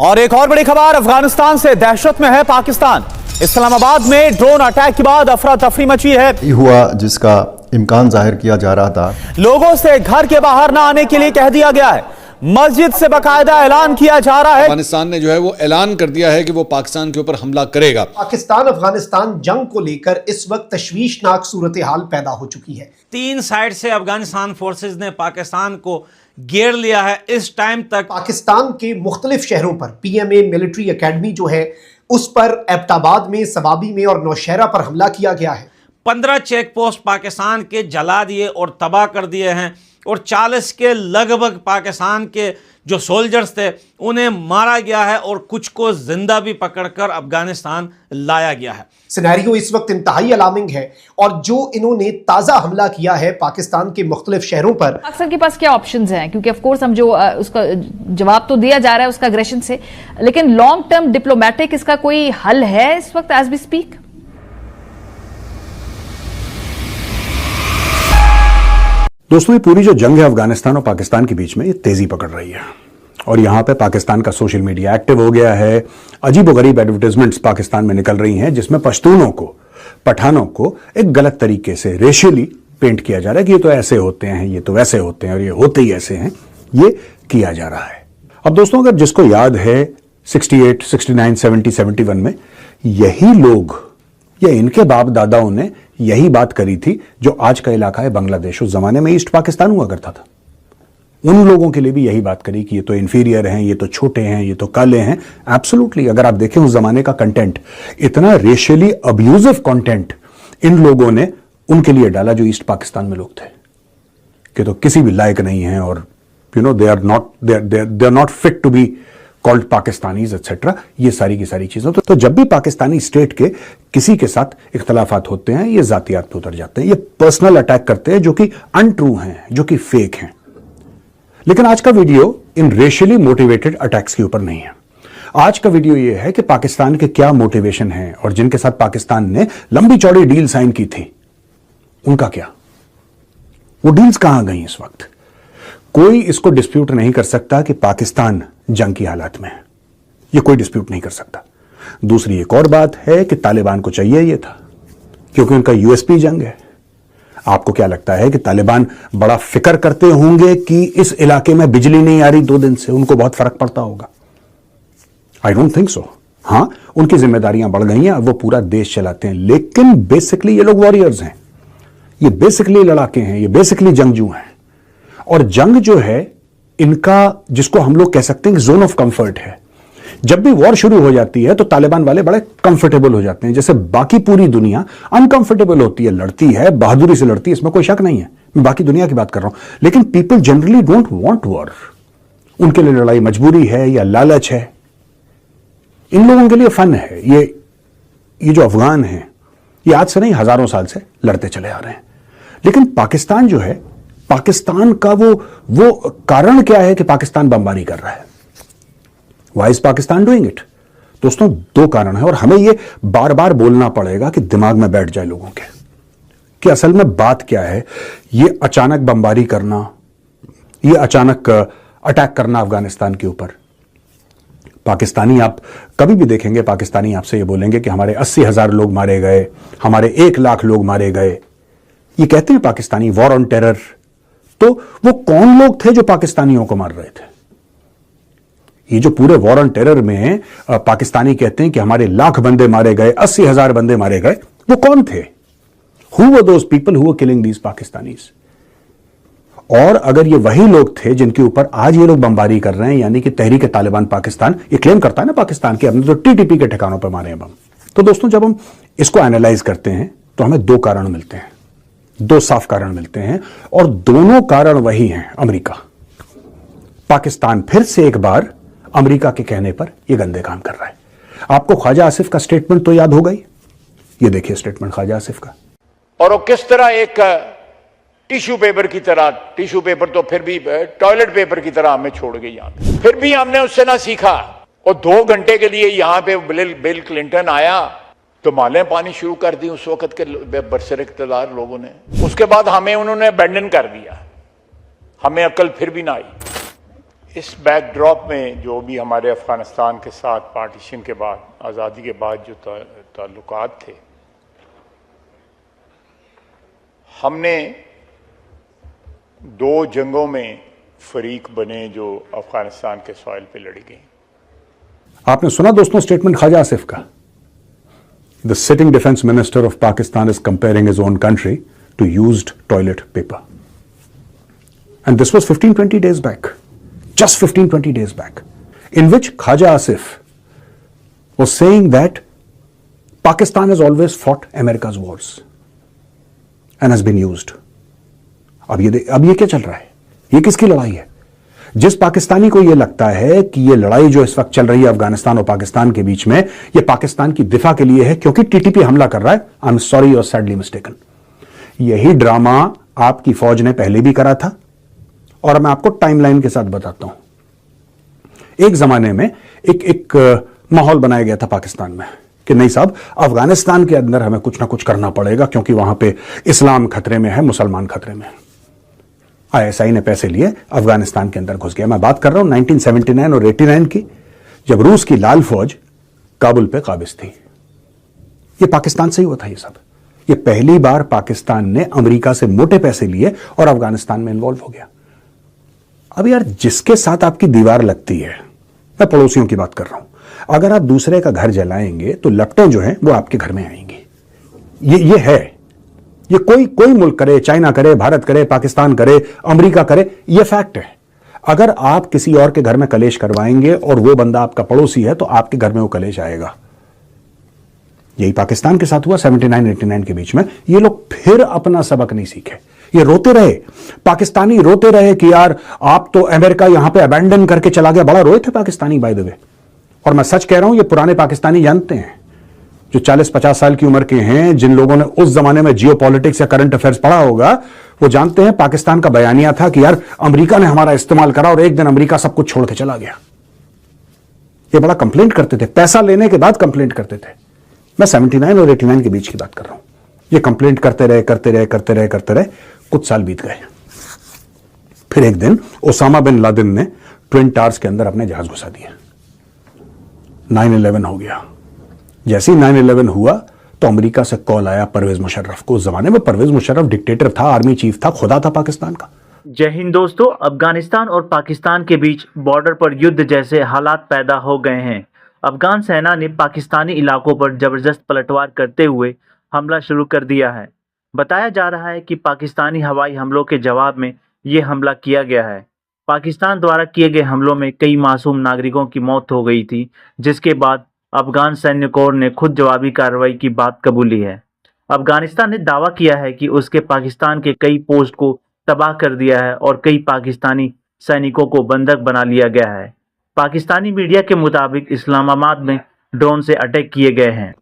और एक और बड़ी खबर अफगानिस्तान से, दहशत में है पाकिस्तान। इस्लामाबाद में ड्रोन अटैक के बाद अफरा तफरी मची है। हुआ जिसका इम्कान जाहिर किया जा रहा था। लोगों से घर के बाहर ना आने के लिए कह दिया गया है। मस्जिद से बाकायदा ऐलान किया जा रहा है। अफगानिस्तान ने जो है वो ऐलान कर दिया है कि वो पाकिस्तान के ऊपर हमला करेगा। पाकिस्तान अफगानिस्तान जंग को लेकर इस वक्त तशवीशनाक सूरत हाल पैदा हो चुकी है। 3 साइड से अफगानिस्तान फोर्सेज ने पाकिस्तान को घेर लिया है। इस टाइम तक पाकिस्तान के मुख्तलिफ शहरों पर PMA मिलिट्री अकेडमी जो है उस पर एबटाबाद में, सवाबी में और नौशहरा पर हमला किया गया है। 15 चेक पोस्ट पाकिस्तान के जला दिए और तबाह कर दिए हैं और 40 के लगभग पाकिस्तान के जो सोल्जर्स थे उन्हें मारा गया है और कुछ को जिंदा भी पकड़कर अफगानिस्तान लाया गया है। सिनेरियो इस वक्त इंतहाई अलार्मिंग है और जो इन्होंने ताज़ा हमला किया है पाकिस्तान के मुख्तलिफ शहरों पर। पाकिस्तान के पास क्या ऑप्शंस हैं? क्योंकि ऑफ कोर्स हम जो उसका जवाब तो दिया जा रहा है उसका अग्रेशन से, लेकिन लॉन्ग टर्म डिप्लोमेटिक इसका कोई हल है इस वक्त एज वी स्पीक? दोस्तों, ये पूरी जो जंग है अफगानिस्तान और पाकिस्तान के बीच में, ये तेजी पकड़ रही है और यहाँ पे पाकिस्तान का सोशल मीडिया एक्टिव हो गया है। अजीबोगरीब एडवर्टाइजमेंट्स पाकिस्तान में निकल रही हैं जिसमें पश्तूनों को, पठानों को एक गलत तरीके से रेशियली पेंट किया जा रहा है कि ये तो ऐसे होते हैं, ये तो वैसे होते हैं और ये होते ही ऐसे हैं, ये किया जा रहा है। अब दोस्तों, अगर जिसको याद है 68, 69, 70, 71 में यही लोग या इनके बाप दादाओं ने यही बात करी थी जो आज का इलाका है बांग्लादेश, उस जमाने में ईस्ट पाकिस्तान हुआ करता था। उन लोगों के लिए भी यही बात करी कि ये तो इंफीरियर हैं, ये तो छोटे हैं, ये तो काले हैं। एब्सोल्युटली, अगर आप देखें उस जमाने का कंटेंट, इतना रेशियली अब्यूजिव कंटेंट इन लोगों ने उनके लिए डाला जो ईस्ट पाकिस्तान में लोग थे कि तो किसी भी लायक नहीं है और they are not fit to be called Pakistanis etcetera, ये सारी की सारी चीजें। तो जब भी पाकिस्तानी स्टेट के किसी के साथ इख्तलाफात होते हैं, ये जातियात पे उतर जाते हैं, ये पर्सनल अटैक करते हैं जो कि अनट्रू हैं, जो कि फेक हैं। लेकिन आज का वीडियो इन रेशियली मोटिवेटेड अटैक्स के ऊपर नहीं है। आज का वीडियो ये है कि पाकिस्तान के क्या मोटिवेशन है और जिनके साथ पाकिस्तान ने लंबी चौड़ी डील साइन की थी उनका क्या, वो डील्स कहां गई इस वक्त। कोई इसको डिस्प्यूट नहीं कर सकता कि पाकिस्तान जंग की हालात में है, ये कोई डिस्प्यूट नहीं कर सकता। दूसरी एक और बात है कि तालिबान को चाहिए ये था क्योंकि उनका यूएसपी जंग है। आपको क्या लगता है कि तालिबान बड़ा फिक्र करते होंगे कि इस इलाके में बिजली नहीं आ रही 2 दिन से, उनको बहुत फर्क पड़ता होगा? I don't think so. हां, उनकी जिम्मेदारियां बढ़ गई हैं, अब वो पूरा देश चलाते हैं, लेकिन बेसिकली ये लोग वॉरियर्स हैं, ये बेसिकली लड़ाके हैं, ये बेसिकली जंगजू हैं। और जंग जो है इनका, जिसको हम लोग कह सकते हैं कि जोन ऑफ कंफर्ट है। जब भी वॉर शुरू हो जाती है तो तालिबान वाले बड़े कंफर्टेबल हो जाते हैं, जैसे बाकी पूरी दुनिया अनकंफर्टेबल होती है, लड़ती है, बहादुरी से लड़ती है, इसमें कोई शक नहीं है, मैं बाकी दुनिया की बात कर रहा हूं। लेकिन people generally don't want war. उनके लिए लड़ाई मजबूरी है या लालच है, इन लोगों के लिए फन है। ये जो अफगान है ये आज से नहीं हजारों साल से लड़ते चले आ रहे हैं। लेकिन पाकिस्तान जो है, पाकिस्तान का वो कारण क्या है कि पाकिस्तान बमबारी कर रहा है? Why is Pakistan doing it? दोस्तों, 2 कारण है और हमें ये बार बार बोलना पड़ेगा कि दिमाग में बैठ जाए लोगों के कि असल में बात क्या है। ये अचानक बमबारी करना, ये अचानक अटैक करना अफगानिस्तान के ऊपर। पाकिस्तानी, आप कभी भी देखेंगे पाकिस्तानी आपसे ये बोलेंगे कि हमारे 80,000 लोग मारे गए, हमारे 1 लाख लोग मारे गए। ये कहते हैं पाकिस्तानी वॉर ऑन टेरर। तो वो कौन लोग थे जो पाकिस्तानियों को मार रहे थे? ये जो पूरे वॉर ऑन टेरर में पाकिस्तानी कहते हैं कि हमारे 1 लाख बंदे मारे गए, 80,000 बंदे मारे गए, वो कौन थे? Who were those people who were killing these Pakistanis? और अगर ये वही लोग थे जिनके ऊपर आज ये लोग बमबारी कर रहे हैं, यानी कि तहरीक तालिबान पाकिस्तान ये क्लेम करता है ना पाकिस्तान के, हमने तो TTP के ठिकानों पर मारे हैं बम। तो दोस्तों, जब हम इसको एनालाइज करते हैं तो हमें 2 कारण मिलते हैं, 2 साफ कारण मिलते हैं और दोनों कारण वही हैं। अमेरिका, पाकिस्तान फिर से एक बार अमेरिका के कहने पर यह गंदे काम कर रहा है। आपको ख्वाजा आसिफ का स्टेटमेंट तो याद होगा ही। ये देखिए स्टेटमेंट ख्वाजा आसिफ का। और वो किस तरह एक टिश्यू पेपर की तरह, टिश्यू पेपर तो फिर भी टॉयलेट पेपर की तरह हमें छोड़ गई यहाँ पे। फिर भी हमने उससे ना सीखा। और 2 घंटे के लिए यहाँ पे बिल क्लिंटन आया तो मालें पानी शुरू कर दी उस वक्त के बरसर इक़्तिदार लोगों ने। उसके बाद हमें उन्होंने अबैंडन कर दिया, हमें अक्ल फिर भी ना आई। इस बैकड्रॉप में जो भी हमारे अफगानिस्तान के साथ पार्टीशन के बाद, आज़ादी के बाद जो ताल्लुकात थे, हमने 2 जंगों में फरीक बने जो अफगानिस्तान के सॉइल पे लड़ी गई। आपने सुना दोस्तों स्टेटमेंट ख्वाजा आसिफ का। The sitting defence minister of Pakistan is comparing his own country to used toilet paper, and this was 15-20 days back, just 15-20 days back, in which Khaja Asif was saying that Pakistan has always fought America's wars and has been used. अब ये क्या चल रहा है? ये किसकी लड़ाई है? जिस पाकिस्तानी को ये लगता है कि ये लड़ाई जो इस वक्त चल रही है अफगानिस्तान और पाकिस्तान के बीच में, ये पाकिस्तान की दिफा के लिए है क्योंकि टीटीपी हमला कर रहा है, I am sorry you are sadly mistaken. यही ड्रामा आपकी फौज ने पहले भी करा था, और मैं आपको टाइमलाइन के साथ बताता हूं। एक जमाने में एक माहौल बनाया गया था पाकिस्तान में कि नहीं साहब, अफगानिस्तान के अंदर हमें कुछ ना कुछ करना पड़ेगा क्योंकि वहां पे इस्लाम खतरे में है, मुसलमान खतरे में है। आईएसआई ने पैसे लिए, अफगानिस्तान के अंदर घुस गया। मैं बात कर रहा हूं 1979 और 89 की, जब रूस की लाल फौज काबुल पे काबिज थी। ये पाकिस्तान से ही हुआ था ये सब। ये पहली बार पाकिस्तान ने अमेरिका से मोटे पैसे लिए और अफगानिस्तान में इन्वॉल्व हो गया। अब यार, जिसके साथ आपकी दीवार लगती है, मैं पड़ोसियों की बात कर रहा हूं, अगर आप दूसरे का घर जलाएंगे तो लपटें जो हैं वो आपके घर में आएंगी। ये है, ये कोई मुल्क करे, चाइना करे, भारत करे, पाकिस्तान करे, अमेरिका करे, ये फैक्ट है। अगर आप किसी और के घर में कलेश करवाएंगे और वो बंदा आपका पड़ोसी है तो आपके घर में वो कलेश आएगा। यही पाकिस्तान के साथ हुआ 79-89 के बीच में। ये लोग फिर अपना सबक नहीं सीखे, ये रोते रहे, पाकिस्तानी रोते रहे कि यार आप तो अमेरिका यहां पे अबैंडन करके चला गया। बड़ा रोए थे पाकिस्तानी बाय द वे, और मैं सच कह रहा हूं, ये पुराने पाकिस्तानी जानते हैं, जो 40-50 साल की उम्र के हैं, जिन लोगों ने उस जमाने में जियो पॉलिटिक्स या करंट अफेयर्स पढ़ा होगा, वो जानते हैं पाकिस्तान का बयानिया था कि यार अमेरिका ने हमारा इस्तेमाल करा और एक दिन अमेरिका सब कुछ छोड़ के चला गया। ये बड़ा कंप्लेंट करते थे, पैसा लेने के बाद कंप्लेंट करते थे। मैं 79 और 89 के बीच की बात कर रहा हूं। ये कंप्लेंट करते रहे, कुछ साल बीत गए। फिर एक दिन ओसामा बिन लादेन ने ट्विन टावर्स के अंदर अपने जहाज घुसा दिए। 9/11 हो गया। जैसे ही 9/11 हुआ तो अमेरिका से कॉल आया परवेज मुशर्रफ को। उस जमाने में परवेज मुशर्रफ डिक्टेटर था, आर्मी चीफ था, खुदा था पाकिस्तान का। जय हिंद दोस्तों। अफगानिस्तान और पाकिस्तान के बीच बॉर्डर पर युद्ध जैसे हालात पैदा हो गए हैं। अफगान सेना ने पाकिस्तानी इलाकों पर जबरदस्त पलटवार करते हुए हमला शुरू कर दिया है। बताया जा रहा है कि पाकिस्तानी हवाई हमलों के जवाब में ये हमला किया गया है। पाकिस्तान द्वारा किए गए हमलों में कई मासूम नागरिकों की मौत हो गई थी, जिसके बाद अफगान सैन्य कोर ने खुद जवाबी कार्रवाई की बात कबूली है। अफगानिस्तान ने दावा किया है कि उसके पाकिस्तान के कई पोस्ट को तबाह कर दिया है और कई पाकिस्तानी सैनिकों को बंधक बना लिया गया है। पाकिस्तानी मीडिया के मुताबिक इस्लामाबाद में ड्रोन से अटैक किए गए हैं।